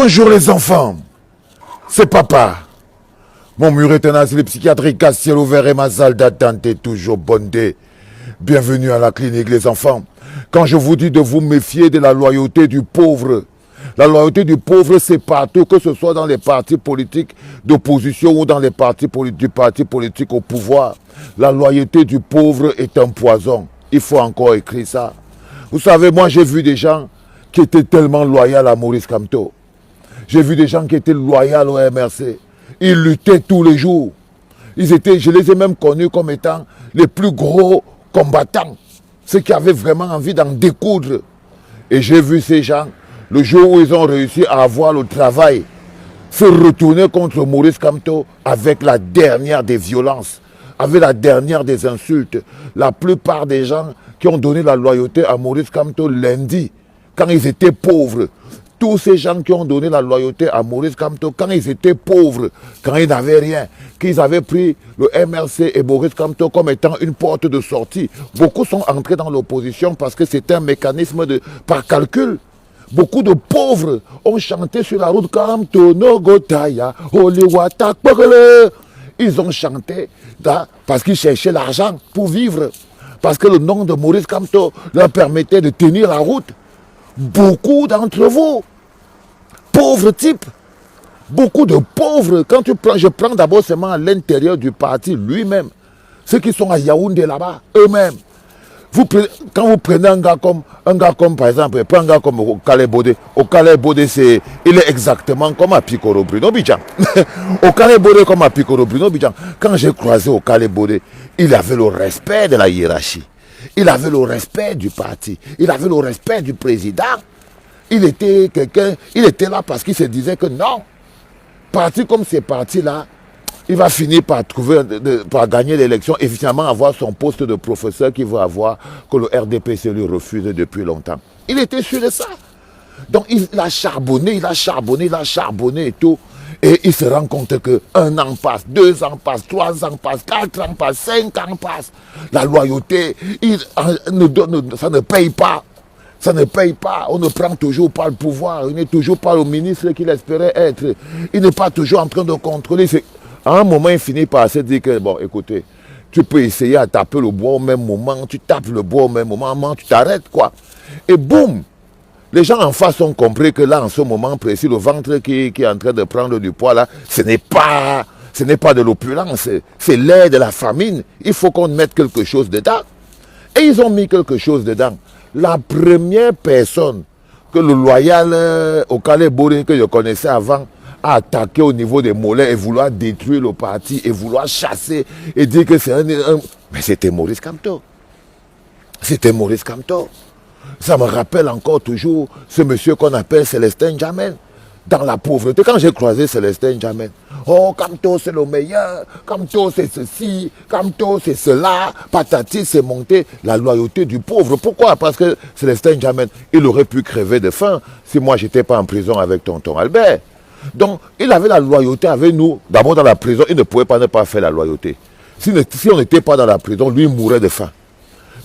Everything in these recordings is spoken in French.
Bonjour les enfants, c'est papa. Mon mur est un asile psychiatrique à ciel ouvert et ma salle d'attente est toujours bondée. Bienvenue à la clinique les enfants. Quand je vous dis de vous méfier de la loyauté du pauvre, la loyauté du pauvre c'est partout, que ce soit dans les partis politiques d'opposition ou dans les partis du parti politique au pouvoir. La loyauté du pauvre est un poison. Il faut encore écrire ça. Vous savez, moi j'ai vu des gens qui étaient tellement loyaux à Maurice Kamto. J'ai vu des gens qui étaient loyaux au MRC. Ils luttaient tous les jours. Je les ai même connus comme étant les plus gros combattants. Ceux qui avaient vraiment envie d'en découdre. Et j'ai vu ces gens, le jour où ils ont réussi à avoir le travail, se retourner contre Maurice Kamto avec la dernière des violences, avec la dernière des insultes. La plupart des gens qui ont donné la loyauté à Maurice Kamto lundi, quand ils étaient pauvres, tous ces gens qui ont donné la loyauté à Maurice Kamto quand ils étaient pauvres, quand ils n'avaient rien, qu'ils avaient pris le MRC et Maurice Kamto comme étant une porte de sortie. Beaucoup sont entrés dans l'opposition parce que c'était un mécanisme par calcul. Beaucoup de pauvres ont chanté sur la route Kamto no Gotaya, Oliwata Kpogele. Ils ont chanté parce qu'ils cherchaient l'argent pour vivre. Parce que le nom de Maurice Kamto leur permettait de tenir la route. Beaucoup d'entre vous, pauvres types, beaucoup de pauvres, je prends d'abord seulement à l'intérieur du parti lui-même, ceux qui sont à Yaoundé là-bas, eux-mêmes. Quand vous prenez un gars comme par exemple, un gars comme Okale Bodé, il est exactement comme à Pikoro Bruno Bidjan. Okale Bodé comme à Pikoro Bruno Bidjan. Quand j'ai croisé Okale Bodé, il avait le respect de la hiérarchie. Il avait le respect du parti. Il avait le respect du président. Il était là parce qu'il se disait que non, parti comme ces partis-là, il va finir par gagner l'élection et finalement avoir son poste de professeur qu'il va avoir, que le RDPC lui refuse depuis longtemps. Il était sûr de ça. Donc il a charbonné et tout. Et il se rend compte que 1 an passe, 2 ans passent, 3 ans passent, 4 ans passent, 5 ans passent. La loyauté, ça ne paye pas. Ça ne paye pas. On ne prend toujours pas le pouvoir. Il n'est toujours pas le ministre qu'il espérait être. Il n'est pas toujours en train de contrôler. À un moment, il finit par se dire que, bon, écoutez, tu peux essayer à taper le bois au même moment. Tu tapes le bois au même moment, tu t'arrêtes, quoi. Et boum! Les gens en face ont compris que là, en ce moment précis, le ventre qui est en train de prendre du poids, là, ce n'est pas de l'opulence, c'est l'air de la famine. Il faut qu'on mette quelque chose dedans. Et ils ont mis quelque chose dedans. La première personne que le loyal Okale Bodé, que je connaissais avant, a attaqué au niveau des mollets et vouloir détruire le parti et vouloir chasser et dire que c'est Mais c'était Maurice Kamto. C'était Maurice Kamto. Ça me rappelle encore toujours ce monsieur qu'on appelle Célestin Jamel. Dans la pauvreté, quand j'ai croisé Célestin Jamel, oh, Kamto c'est le meilleur, Kamto c'est ceci, Kamto c'est cela, patati c'est monté, la loyauté du pauvre. Pourquoi? Parce que Célestin Jamel, il aurait pu crever de faim si moi j'étais pas en prison avec tonton Albert. Donc, il avait la loyauté avec nous. D'abord dans la prison, il ne pouvait pas ne pas faire la loyauté. Si on n'était pas dans la prison, lui il mourrait de faim.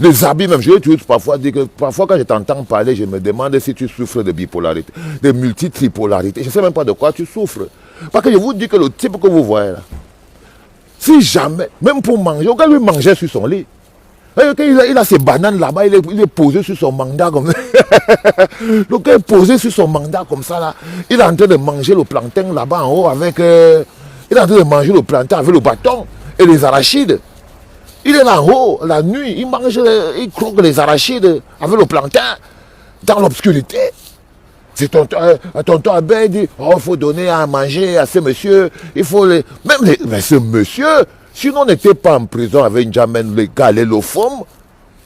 Les habits même, je vais toujours parfois dire que parfois quand je t'entends parler, je me demande si tu souffres de bipolarité, de multitripolarité. Je ne sais même pas de quoi tu souffres. Parce que je vous dis que le type que vous voyez là, si jamais, même pour manger, quand lui mangeait sur son lit, il a ses bananes là-bas, il est posé sur son mandat comme ça. Le gars est posé sur son mandat comme ça là. Il est en train de manger le plantain là-bas en haut avec... il est en train de manger le plantain avec le bâton et les arachides. Il est là en haut, la nuit, il croque les arachides avec le plantain, dans l'obscurité. C'est tonton Abel dit, oh, il faut donner à manger à ce monsieur, il faut les... Mais ce monsieur, si on n'était pas en prison avec N'Djamène, le gars, l'Ofom,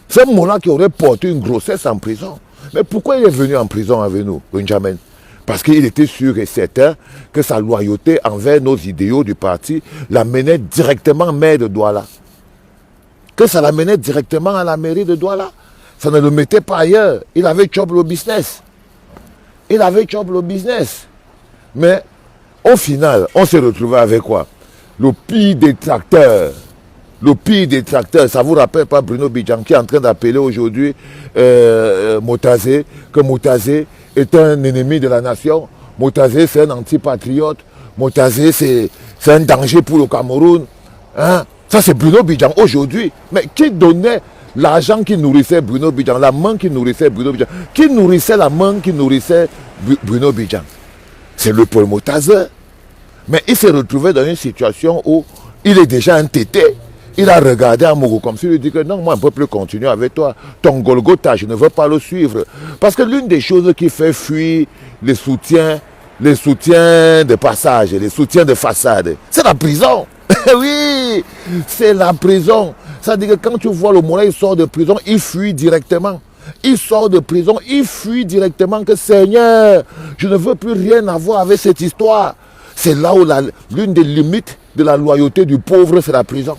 c'est un mot-là qui aurait porté une grossesse en prison. Mais pourquoi il est venu en prison avec nous, N'Djamène? Parce qu'il était sûr et certain que sa loyauté envers nos idéaux du parti l'amenait directement maire de Douala. Que ça l'amenait directement à la mairie de Douala. Ça ne le mettait pas ailleurs. Il avait job le business. Mais au final, on s'est retrouvé avec quoi? Le pire détracteur. Ça vous rappelle pas Bruno Bidjan qui est en train d'appeler aujourd'hui Moutazé, que Moutazé est un ennemi de la nation. Motazé, c'est un antipatriote. Motazé, c'est un danger pour le Cameroun. Hein? Ça, c'est Bruno Bidjan aujourd'hui. Mais qui donnait l'argent qui nourrissait Bruno Bidjan, la main qui nourrissait Bruno Bidjan? Qui nourrissait la main qui nourrissait Bruno Bidjan? C'est le Paul Motazé. Mais il s'est retrouvé dans une situation où il est déjà entêté. Il a regardé Amourou comme s'il lui dit que non, moi, je ne peux plus continuer avec toi. Ton Golgotha, je ne veux pas le suivre. Parce que l'une des choses qui fait fuir les soutiens de passage, les soutiens de façade, c'est la prison. Oui, c'est la prison. Ça veut dire que quand tu vois le Mollah, il sort de prison, il fuit directement. Il sort de prison, il fuit directement que Seigneur, je ne veux plus rien avoir avec cette histoire. C'est là où l'une des limites de la loyauté du pauvre, c'est la prison.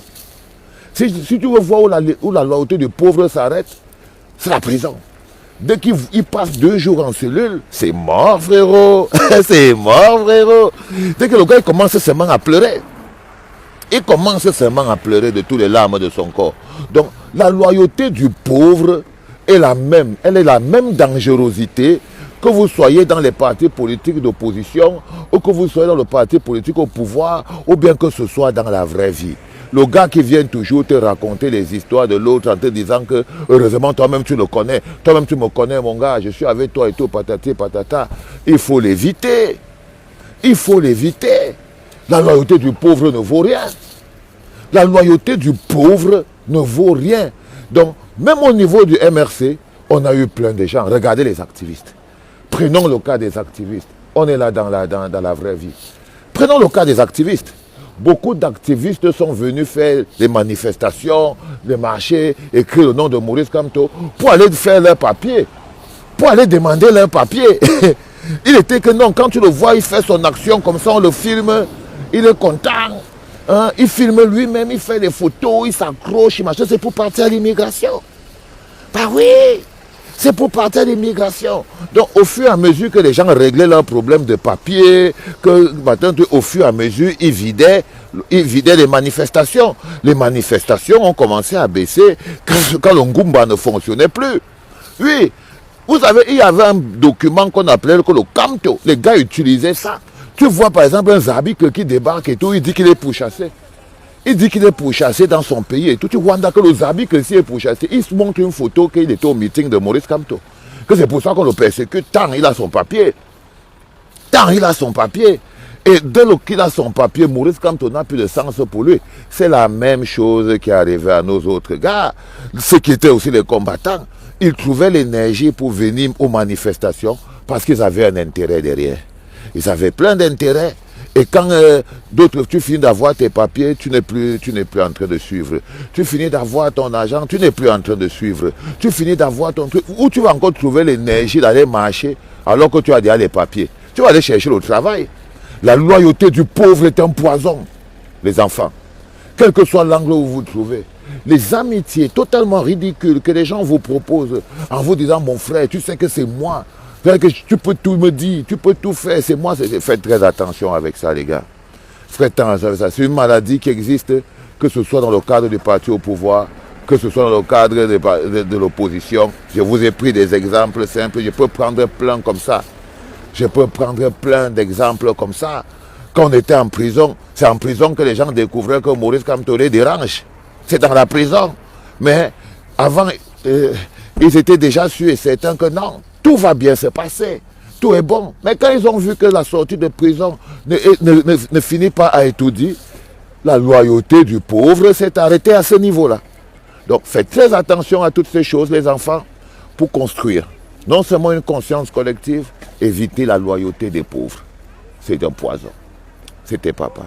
Si tu veux voir où la loyauté du pauvre s'arrête, c'est la prison. Dès qu'il passe 2 jours en cellule, c'est mort, frérot. C'est mort, frérot. Dès que le gars commence seulement à pleurer, il commence seulement à pleurer de toutes les larmes de son corps. Donc, la loyauté du pauvre est la même. Elle est la même dangerosité que vous soyez dans les partis politiques d'opposition ou que vous soyez dans le parti politique au pouvoir ou bien que ce soit dans la vraie vie. Le gars qui vient toujours te raconter les histoires de l'autre en te disant que heureusement toi-même tu le connais, toi-même tu me connais mon gars, je suis avec toi et tout, patati patata. Il faut l'éviter. Il faut l'éviter. La loyauté du pauvre ne vaut rien. La loyauté du pauvre ne vaut rien. Donc, même au niveau du MRC, on a eu plein de gens. Regardez les activistes. Prenons le cas des activistes. On est là dans la vraie vie. Prenons le cas des activistes. Beaucoup d'activistes sont venus faire des manifestations, des marchés, écrire le nom de Maurice Kamto pour aller faire leur papier, pour aller demander leur papier. Il était que non, quand tu le vois, il fait son action comme ça, on le filme, il est content. Hein? Il filme lui-même, il fait des photos, il s'accroche, c'est pour partir à l'immigration. Bah oui, c'est pour partir à l'immigration. Donc au fur et à mesure que les gens réglaient leurs problèmes de papier, que maintenant, au fur et à mesure, ils vidaient les manifestations. Les manifestations ont commencé à baisser quand le Ngumba ne fonctionnait plus. Oui, vous savez, il y avait un document qu'on appelait le Kamto. Les gars utilisaient ça. Tu vois par exemple un Zabik qui débarque et tout, il dit qu'il est pourchassé. Il dit qu'il est pourchassé dans son pays et tout. Tu vois que le Zabik aussi est pourchassé. Il se montre une photo qu'il était au meeting de Maurice Kamto. Que c'est pour ça qu'on le persécute tant il a son papier. Tant il a son papier. Et dès qu'il a son papier, Maurice Kamto n'a plus de sens pour lui. C'est la même chose qui est arrivée à nos autres gars. Ceux qui étaient aussi les combattants. Ils trouvaient l'énergie pour venir aux manifestations parce qu'ils avaient un intérêt derrière. Ils avaient plein d'intérêts. Et quand d'autres, tu finis d'avoir tes papiers, tu n'es plus en train de suivre. Tu finis d'avoir ton argent, tu n'es plus en train de suivre. Tu finis d'avoir ton truc. Où tu vas encore trouver l'énergie d'aller marcher alors que tu as déjà les papiers. Tu vas aller chercher le travail. La loyauté du pauvre est un poison, les enfants. Quel que soit l'angle où vous vous trouvez. Les amitiés totalement ridicules que les gens vous proposent en vous disant, mon frère, tu sais que c'est moi. Que tu peux tout me dire, tu peux tout faire, c'est moi. Faites très attention avec ça, les gars. Faites attention avec ça. C'est une maladie qui existe, que ce soit dans le cadre du parti au pouvoir, que ce soit dans le cadre de l'opposition. Je vous ai pris des exemples simples. Je peux prendre plein comme ça. Je peux prendre plein d'exemples comme ça. Quand on était en prison, c'est en prison que les gens découvraient que Maurice Kamto les dérange. C'est dans la prison. Mais avant, ils étaient déjà sûrs et certains que non. Tout va bien se passer, tout est bon. Mais quand ils ont vu que la sortie de prison ne finit pas à être dit, la loyauté du pauvre s'est arrêtée à ce niveau-là. Donc faites très attention à toutes ces choses, les enfants, pour construire non seulement une conscience collective, éviter la loyauté des pauvres. C'est un poison. C'était papa.